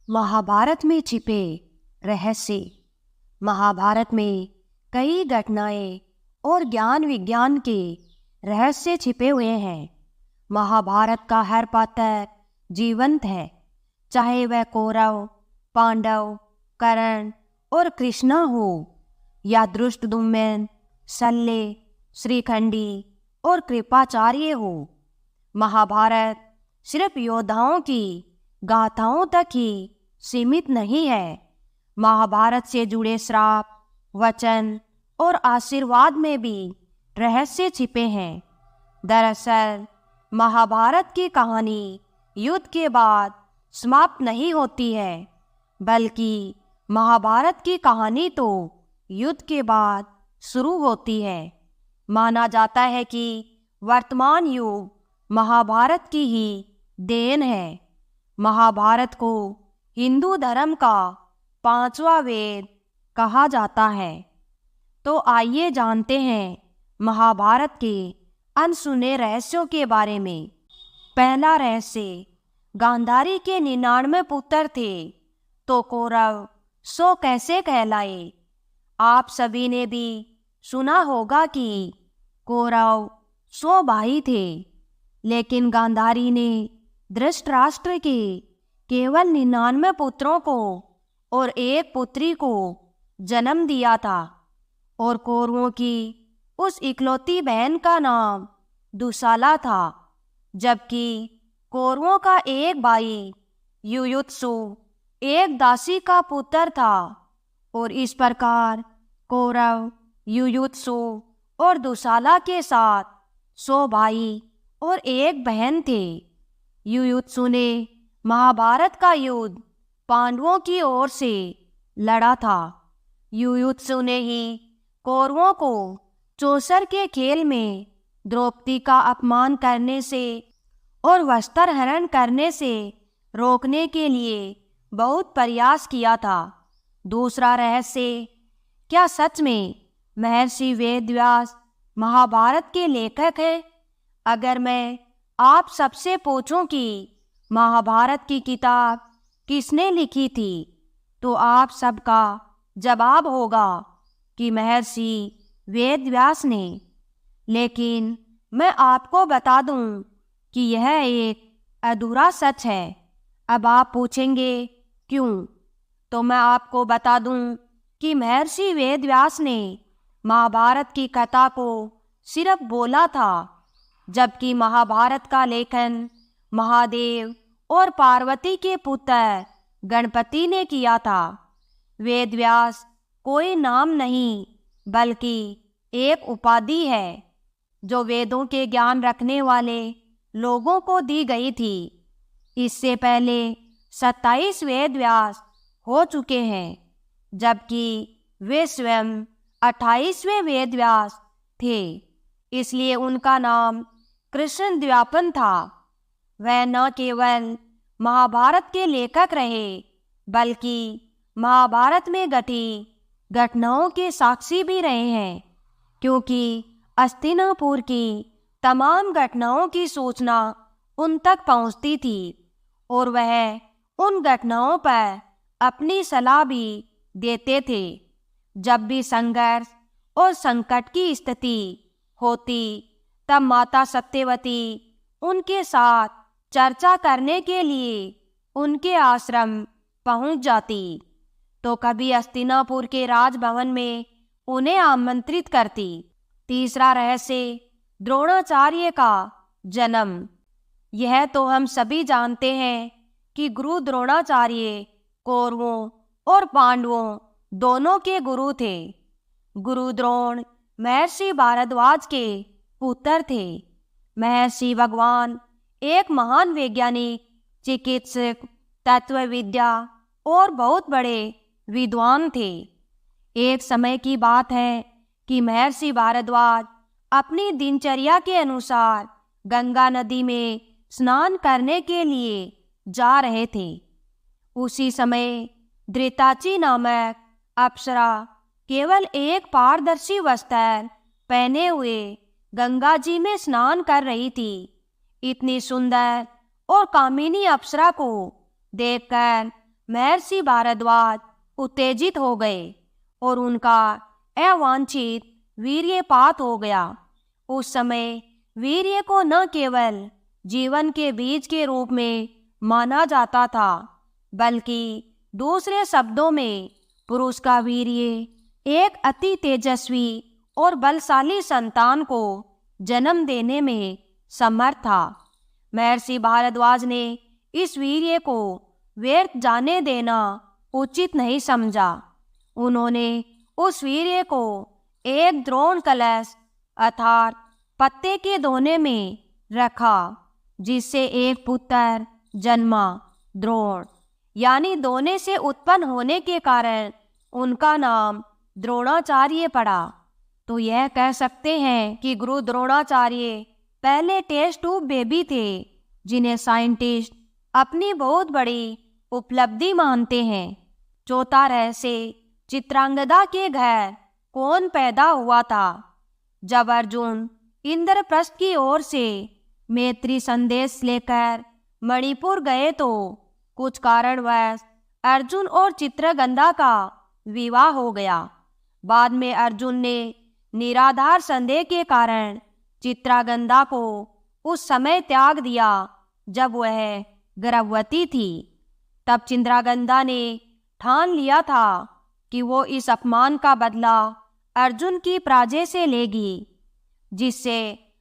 महाभारत में छिपे रहस्य। महाभारत में कई घटनाएं और ज्ञान विज्ञान के रहस्य छिपे हुए हैं। महाभारत का हर पात्र जीवंत है, चाहे वह कौरव, पांडव, कर्ण और कृष्णा हो या धृष्टद्युम्न, शल्य, श्रीखंडी और कृपाचार्य हो। महाभारत सिर्फ योद्धाओं की गाथाओं तक ही सीमित नहीं है। महाभारत से जुड़े श्राप, वचन और आशीर्वाद में भी रहस्य छिपे हैं। दरअसल महाभारत की कहानी युद्ध के बाद समाप्त नहीं होती है, बल्कि महाभारत की कहानी तो युद्ध के बाद शुरू होती है। माना जाता है कि वर्तमान युग महाभारत की ही देन है। महाभारत को हिंदू धर्म का 5वां वेद कहा जाता है। तो आइए जानते हैं महाभारत के अनसुने रहस्यों के बारे में। पहला रहस्य, गांधारी के 99 पुत्र थे तो कौरव 100 कैसे कहलाए। आप सभी ने भी सुना होगा कि कौरव 100 भाई थे, लेकिन गांधारी ने धृतराष्ट्र के केवल 99 पुत्रों को और एक पुत्री को जन्म दिया था, और कौरवों की उस इकलौती बहन का नाम दुशाला था, जबकि कौरवों का एक भाई युयुत्सु एक दासी का पुत्र था। और इस प्रकार कौरव, युयुत्सु और दुशाला के साथ 100 भाई और एक बहन थे। युयुत्सु ने महाभारत का युद्ध पांडवों की ओर से लड़ा था। युयुत्सु ने ही कौरवों को चौसर के खेल में द्रौपदी का अपमान करने से और वस्त्र हरण करने से रोकने के लिए बहुत प्रयास किया था। दूसरा रहस्य, क्या सच में महर्षि वेदव्यास महाभारत के लेखक हैं? अगर मैं आप सबसे पूछूं कि महाभारत की किताब किसने लिखी थी, तो आप सबका जवाब होगा कि महर्षि वेदव्यास ने। लेकिन मैं आपको बता दूं कि यह एक अधूरा सच है। अब आप पूछेंगे क्यों? तो मैं आपको बता दूं कि महर्षि वेदव्यास ने महाभारत की कथा को सिर्फ बोला था, जबकि महाभारत का लेखन महादेव और पार्वती के पुत्र गणपति ने किया था। वेदव्यास कोई नाम नहीं, बल्कि एक उपाधि है जो वेदों के ज्ञान रखने वाले लोगों को दी गई थी। इससे पहले 27 वेदव्यास हो चुके हैं, जबकि वे स्वयं 28वें वेदव्यास थे। इसलिए उनका नाम कृष्ण द्व्यापन था। वह न केवल महाभारत के लेखक रहे, बल्कि महाभारत में घटी घटनाओं के साक्षी भी रहे हैं, क्योंकि हस्तिनापुर की तमाम घटनाओं की सूचना उन तक पहुंचती थी, और वह उन घटनाओं पर अपनी सलाह भी देते थे। जब भी संघर्ष और संकट की स्थिति होती, तब माता सत्यवती उनके साथ चर्चा करने के लिए उनके आश्रम पहुंच जाती, तो कभी हस्तिनापुर के राजभवन में उन्हें आमंत्रित करती। तीसरा रहस्य, द्रोणाचार्य का जन्म। यह तो हम सभी जानते हैं कि गुरु द्रोणाचार्य कौरवों और पांडवों दोनों के गुरु थे। गुरु द्रोण महर्षि भारद्वाज के पुत्र थे। महर्षि भगवान एक महान वैज्ञानिक, चिकित्सक, तत्वविद्या और बहुत बड़े विद्वान थे। एक समय की बात है कि महर्षि भारद्वाज अपनी दिनचर्या के अनुसार गंगा नदी में स्नान करने के लिए जा रहे थे। उसी समय धृताची नामक अप्सरा केवल एक पारदर्शी वस्त्र पहने हुए गंगा जी में स्नान कर रही थी। इतनी सुंदर और कामिनी अप्सरा को देखकर महर्षि भारद्वाज उत्तेजित हो गए और उनका अवांछित वीर्यपात हो गया। उस समय वीर्य को न केवल जीवन के बीज के रूप में माना जाता था, बल्कि दूसरे शब्दों में पुरुष का वीर्य एक अति तेजस्वी और बलशाली संतान को जन्म देने में समर्थ था। महर्षि भारद्वाज ने इस वीर्य को व्यर्थ जाने देना उचित नहीं समझा। उन्होंने उस वीर्य को एक द्रोण कलश अर्थात पत्ते के दोने में रखा, जिससे एक पुत्र जन्मा। द्रोण यानी दोने से उत्पन्न होने के कारण उनका नाम द्रोणाचार्य पड़ा। तो यह कह सकते हैं कि गुरु द्रोणाचार्य पहले टेस्ट ट्यूब बेबी थे, जिन्हें साइंटिस्ट अपनी बहुत बड़ी उपलब्धि मानते हैं। चौथा रहस्य, चित्रांगदा के घर कौन पैदा हुआ था? जब अर्जुन इंद्रप्रस्थ की ओर से मैत्री संदेश लेकर मणिपुर गए तो कुछ कारणवश अर्जुन और चित्रगंधा का विवाह हो गया। बाद में अर्जुन ने निराधार संदेह के कारण चित्रागंधा को उस समय त्याग दिया जब वह गर्भवती थी। तब चित्रागंधा ने ठान लिया था कि वो इस अपमान का बदला अर्जुन की प्राजय से लेगी, जिससे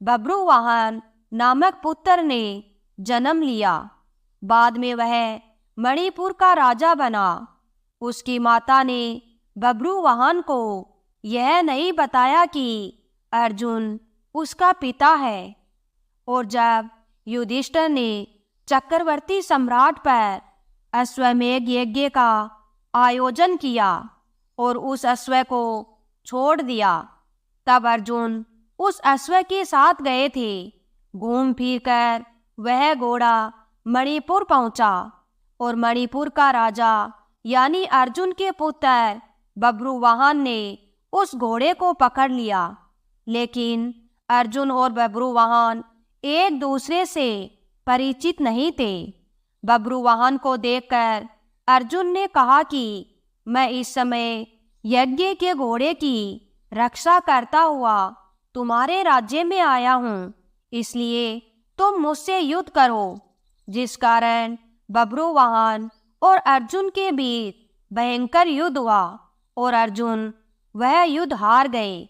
बभ्रुवाहन नामक पुत्र ने जन्म लिया। बाद में वह मणिपुर का राजा बना। उसकी माता ने बभ्रुवाहन को यह नहीं बताया कि अर्जुन उसका पिता है। और जब युधिष्ठिर ने चक्रवर्ती सम्राट पर अश्वमेध यज्ञ का आयोजन किया और उस अश्व को छोड़ दिया, तब अर्जुन उस अश्व के साथ गए थे। घूम फिर कर वह घोड़ा मणिपुर पहुंचा और मणिपुर का राजा यानी अर्जुन के पुत्र बभ्रुवाहन ने उस घोड़े को पकड़ लिया। लेकिन अर्जुन और बभ्रुवाहन एक दूसरे से परिचित नहीं थे। बभ्रुवाहन को देखकर अर्जुन ने कहा कि मैं इस समय यज्ञ के घोड़े की रक्षा करता हुआ तुम्हारे राज्य में आया हूँ, इसलिए तुम मुझसे युद्ध करो। जिस कारण बभ्रुवाहन और अर्जुन के बीच भयंकर युद्ध हुआ और अर्जुन वह युद्ध हार गए।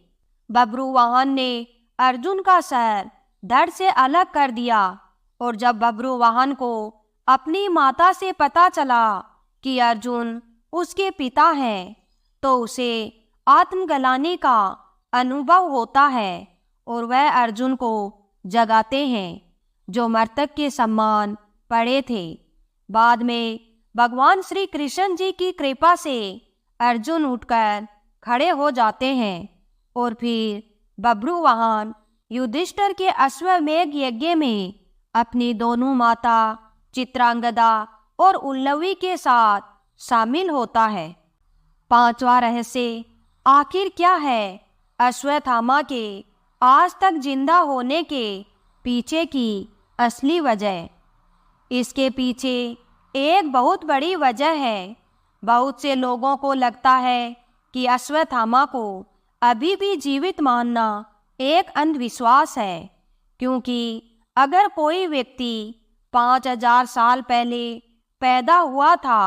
बभ्रुवाहन ने अर्जुन का सर धड़ से अलग कर दिया और जब बभ्रुवाहन को अपनी माता से पता चला कि अर्जुन उसके पिता हैं, तो उसे आत्मग्लानि का अनुभव होता है और वह अर्जुन को जगाते हैं, जो मृतक के समान पड़े थे। बाद में भगवान श्री कृष्ण जी की कृपा से अर्जुन उठकर खड़े हो जाते हैं और फिर बभ्रुवाहन युधिष्ठिर के अश्वमेध यज्ञ में अपनी दोनों माता चित्रांगदा और उल्लवी के साथ शामिल होता है। पांचवा रहस्य, आखिर क्या है अश्वत्थामा के आज तक जिंदा होने के पीछे की असली वजह? इसके पीछे एक बहुत बड़ी वजह है। बहुत से लोगों को लगता है कि अश्वत्थामा को अभी भी जीवित मानना एक अंधविश्वास है, क्योंकि अगर कोई व्यक्ति 5000 साल पहले पैदा हुआ था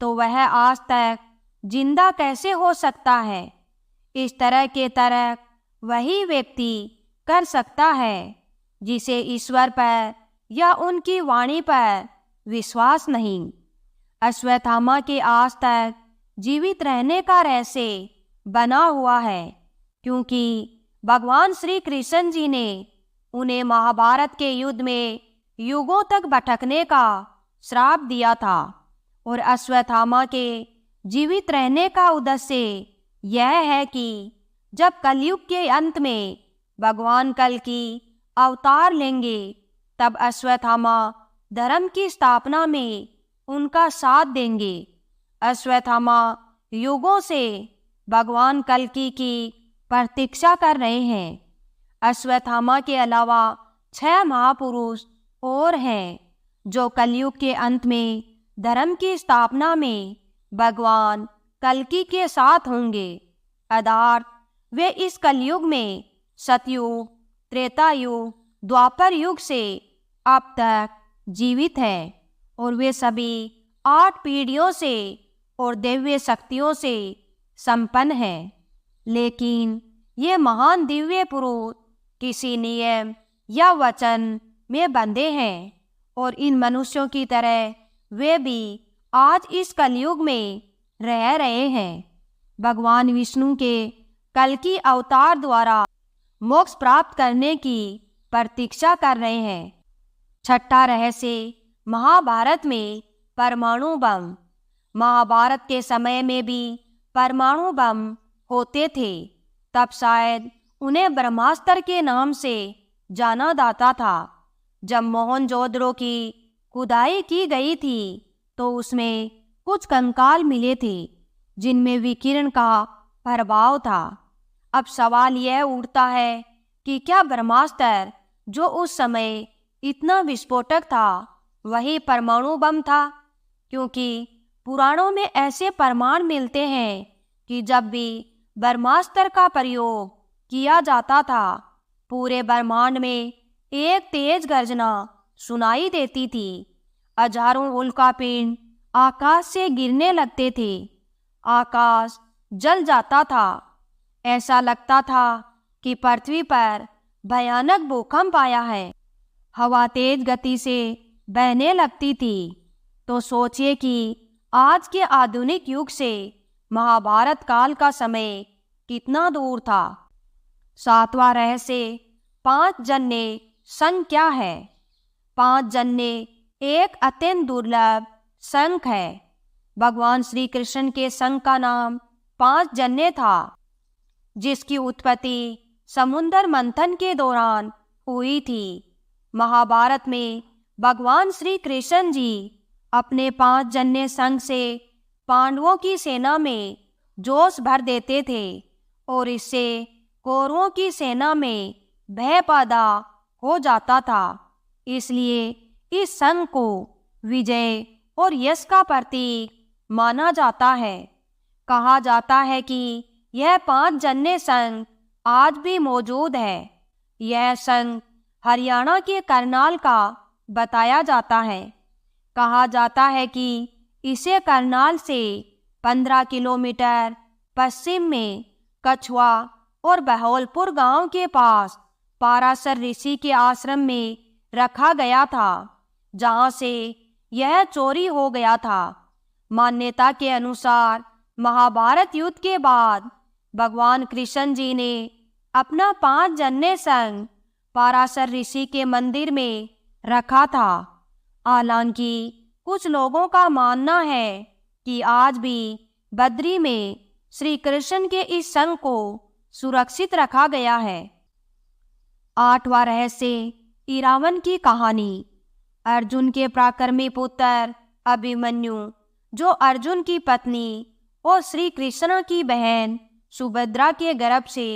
तो वह आज तक जिंदा कैसे हो सकता है? इस तरह के तर्क वही व्यक्ति कर सकता है जिसे ईश्वर पर या उनकी वाणी पर विश्वास नहीं। अश्वत्थामा के आज तक जीवित रहने का रहस्य बना हुआ है, क्योंकि भगवान श्री कृष्ण जी ने उन्हें महाभारत के युद्ध में युगों तक भटकने का श्राप दिया था। और अश्वत्थामा के जीवित रहने का उद्देश्य यह है कि जब कलयुग के अंत में भगवान कल की अवतार लेंगे, तब अश्वत्थामा धर्म की स्थापना में उनका साथ देंगे। अश्वत्थामा युगों से भगवान कल्कि की प्रतीक्षा कर रहे हैं। अश्वत्थामा के अलावा 6 महापुरुष और हैं जो कलयुग के अंत में धर्म की स्थापना में भगवान कल्कि के साथ होंगे। अर्थात वे इस कलयुग में सतयुग, त्रेता युग, द्वापर युग से अब तक जीवित हैं और वे सभी 8 पीढ़ियों से और दिव्य शक्तियों से संपन्न हैं। लेकिन ये महान दिव्य पुरुष किसी नियम या वचन में बंधे हैं और इन मनुष्यों की तरह वे भी आज इस कलयुग में रह रहे हैं। भगवान विष्णु के कल्कि अवतार द्वारा मोक्ष प्राप्त करने की प्रतीक्षा कर रहे हैं। छठा रहस्य, महाभारत में परमाणु बम। महाभारत के समय में भी परमाणु बम होते थे। तब शायद उन्हें ब्रह्मास्त्र के नाम से जाना जाता था। जब मोहनजोदड़ो की खुदाई की गई थी तो उसमें कुछ कंकाल मिले थे जिनमें विकिरण का प्रभाव था। अब सवाल यह उठता है कि क्या ब्रह्मास्त्र जो उस समय इतना विस्फोटक था वही परमाणु बम था? क्योंकि पुराणों में ऐसे प्रमाण मिलते हैं कि जब भी ब्रह्मास्त्र का प्रयोग किया जाता था पूरे ब्रह्मांड में एक तेज गर्जना सुनाई देती थी। हजारों उल्कापिंड आकाश से गिरने लगते थे। आकाश जल जाता था। ऐसा लगता था कि पृथ्वी पर भयानक भूकंप आया है। हवा तेज गति से बहने लगती थी। तो सोचिए कि आज के आधुनिक युग से महाभारत काल का समय कितना दूर था। 7वां रहस्य, 5 जन्य संघ क्या है? 5 जन्य एक अत्यंत दुर्लभ संघ है। भगवान श्री कृष्ण के संघ का नाम 5 जन्य था, जिसकी उत्पत्ति समुद्र मंथन के दौरान हुई थी। महाभारत में भगवान श्री कृष्ण जी अपने 5 जन्य संघ से पांडवों की सेना में जोश भर देते थे और इससे कौरवों की सेना में भय पैदा हो जाता था। इसलिए इस संघ को विजय और यश का प्रतीक माना जाता है। कहा जाता है कि यह 5 जन्य संघ आज भी मौजूद है। यह संघ हरियाणा के करनाल का बताया जाता है। कहा जाता है कि इसे करनाल से 15 किलोमीटर पश्चिम में कछुआ और बहौलपुर गांव के पास पाराशर ऋषि के आश्रम में रखा गया था, जहां से यह चोरी हो गया था। मान्यता के अनुसार महाभारत युद्ध के बाद भगवान कृष्ण जी ने अपना 5 जन्य संघ पाराशर ऋषि के मंदिर में रखा था। हालांकि कुछ लोगों का मानना है कि आज भी बद्री में श्री कृष्ण के इस संघ को सुरक्षित रखा गया है। 8वां रहस्य, इरावन की कहानी। अर्जुन के पराक्रमी पुत्र अभिमन्यु, जो अर्जुन की पत्नी और श्री कृष्ण की बहन सुभद्रा के गर्भ से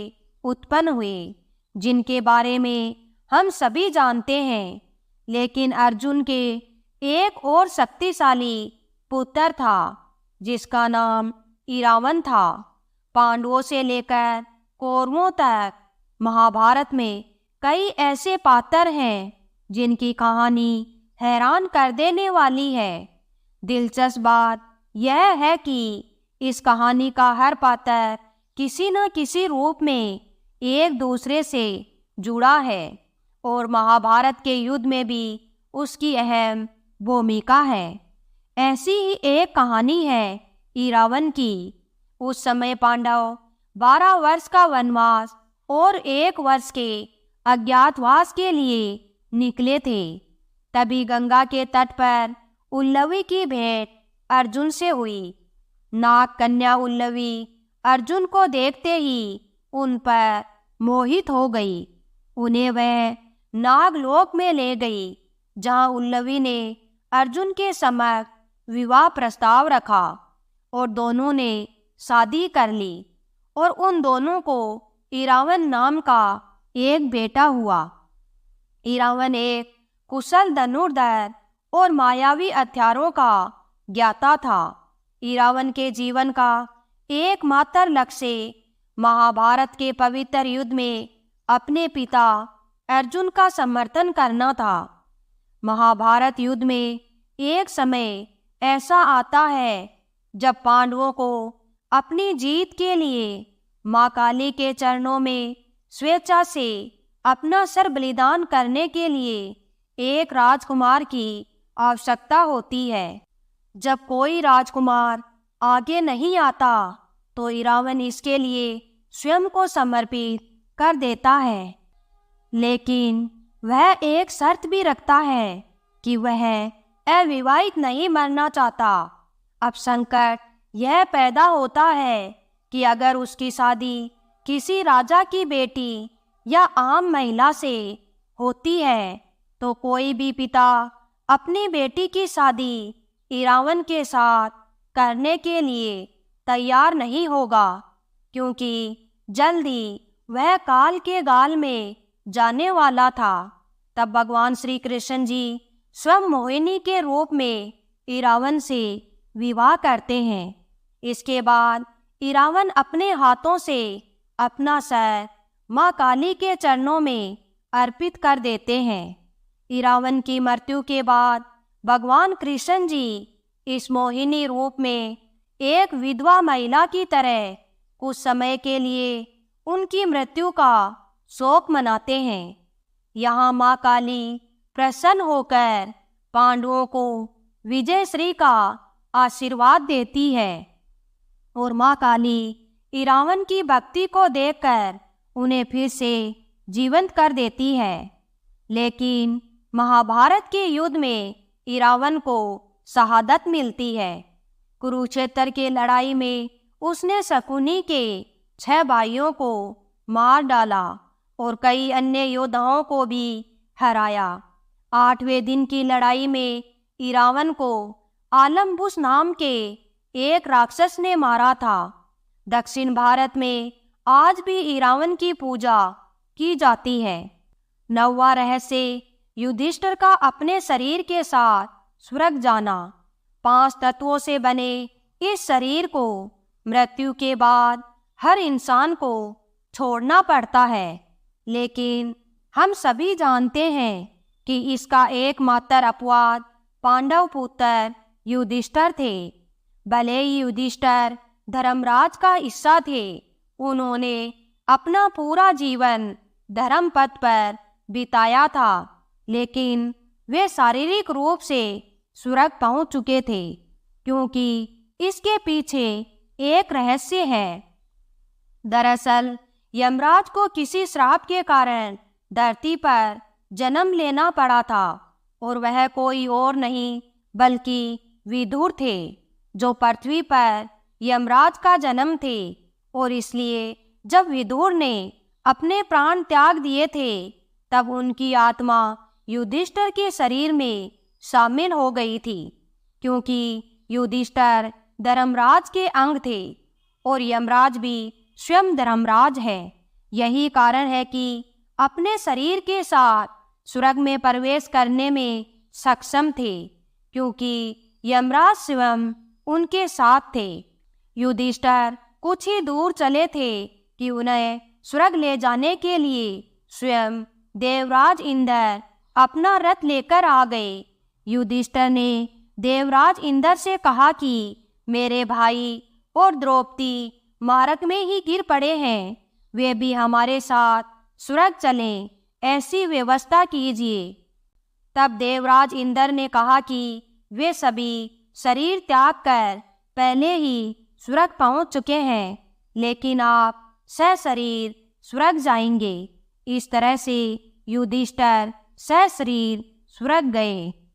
उत्पन्न हुए, जिनके बारे में हम सभी जानते हैं। लेकिन अर्जुन के एक और शक्तिशाली पुत्र था जिसका नाम इरावन था। पांडवों से लेकर कौरवों तक महाभारत में कई ऐसे पात्र हैं जिनकी कहानी हैरान कर देने वाली है। दिलचस्प बात यह है कि इस कहानी का हर पात्र किसी न किसी रूप में एक दूसरे से जुड़ा है और महाभारत के युद्ध में भी उसकी अहम भूमिका है। ऐसी ही एक कहानी है इरावन की। उस समय पांडव 12 वर्ष का वनवास और 1 वर्ष के अज्ञातवास के लिए निकले थे। तभी गंगा के तट पर उल्लवी की भेंट अर्जुन से हुई। नाग कन्या उल्लवी अर्जुन को देखते ही उन पर मोहित हो गई। उन्हें वह नागलोक में ले गई, जहां उल्लवी ने अर्जुन के समक्ष विवाह प्रस्ताव रखा और दोनों ने शादी कर ली और उन दोनों को इरावन नाम का एक बेटा हुआ। इरावन एक कुशल धनुर्धर और मायावी हथियारों का ज्ञाता था। इरावन के जीवन का एकमात्र लक्ष्य महाभारत के पवित्र युद्ध में अपने पिता अर्जुन का समर्थन करना था। महाभारत युद्ध में एक समय ऐसा आता है जब पांडवों को अपनी जीत के लिए माँ काली के चरणों में स्वेच्छा से अपना सर बलिदान करने के लिए एक राजकुमार की आवश्यकता होती है। जब कोई राजकुमार आगे नहीं आता तो इरावन इसके लिए स्वयं को समर्पित कर देता है, लेकिन वह एक शर्त भी रखता है कि वह अविवाहित नहीं मरना चाहता। अब संकट यह पैदा होता है कि अगर उसकी शादी किसी राजा की बेटी या आम महिला से होती है तो कोई भी पिता अपनी बेटी की शादी इरावन के साथ करने के लिए तैयार नहीं होगा, क्योंकि जल्दी वह काल के गाल में जाने वाला था। तब भगवान श्री कृष्ण जी स्वयं मोहिनी के रूप में इरावन से विवाह करते हैं। इसके बाद इरावन अपने हाथों से अपना सर माँ काली के चरणों में अर्पित कर देते हैं। इरावन की मृत्यु के बाद भगवान कृष्ण जी इस मोहिनी रूप में एक विधवा महिला की तरह कुछ समय के लिए उनकी मृत्यु का शोक मनाते हैं। यहाँ माँ काली प्रसन्न होकर पांडवों को विजय श्री का आशीर्वाद देती है और माँ काली इरावन की भक्ति को देखकर उन्हें फिर से जीवंत कर देती है। लेकिन महाभारत के युद्ध में इरावन को शहादत मिलती है। कुरुक्षेत्र की लड़ाई में उसने शकुनी के 6 भाइयों को मार डाला और कई अन्य योद्धाओं को भी हराया। 8वें दिन की लड़ाई में इरावन को आलम्बुस नाम के एक राक्षस ने मारा था। दक्षिण भारत में आज भी इरावन की पूजा की जाती है। 9वां रहस्य युधिष्ठिर का अपने शरीर के साथ स्वर्ग जाना। 5 तत्वों से बने इस शरीर को मृत्यु के बाद हर इंसान को छोड़ना पड़ता है, लेकिन हम सभी जानते हैं कि इसका एकमात्र अपवाद पांडव पुत्र युधिष्ठिर थे। भले ही युधिष्ठिर धर्मराज का हिस्सा थे, उन्होंने अपना पूरा जीवन धर्म पथ पर बिताया था, लेकिन वे शारीरिक रूप से स्वर्ग पहुंच चुके थे, क्योंकि इसके पीछे एक रहस्य है। दरअसल यमराज को किसी श्राप के कारण धरती पर जन्म लेना पड़ा था और वह कोई और नहीं बल्कि विदुर थे, जो पृथ्वी पर यमराज का जन्म थे। और इसलिए जब विदुर ने अपने प्राण त्याग दिए थे तब उनकी आत्मा युधिष्ठिर के शरीर में शामिल हो गई थी, क्योंकि युधिष्ठिर धर्मराज के अंग थे और यमराज भी स्वयं धर्मराज है। यही कारण है कि अपने शरीर के साथ स्वर्ग में प्रवेश करने में सक्षम थे, क्योंकि यमराज स्वयं उनके साथ थे। युधिष्ठिर कुछ ही दूर चले थे कि उन्हें स्वर्ग ले जाने के लिए स्वयं देवराज इंद्र अपना रथ लेकर आ गए। युधिष्ठिर ने देवराज इंद्र से कहा कि मेरे भाई और द्रौपदी मार्ग में ही गिर पड़े हैं, वे भी हमारे साथ स्वर्ग चलें, ऐसी व्यवस्था कीजिए। तब देवराज इंद्र ने कहा कि वे सभी शरीर त्याग कर पहले ही स्वर्ग पहुंच चुके हैं, लेकिन आप सशरीर स्वर्ग जाएंगे। इस तरह से युधिष्ठिर सशरीर स्वर्ग गए।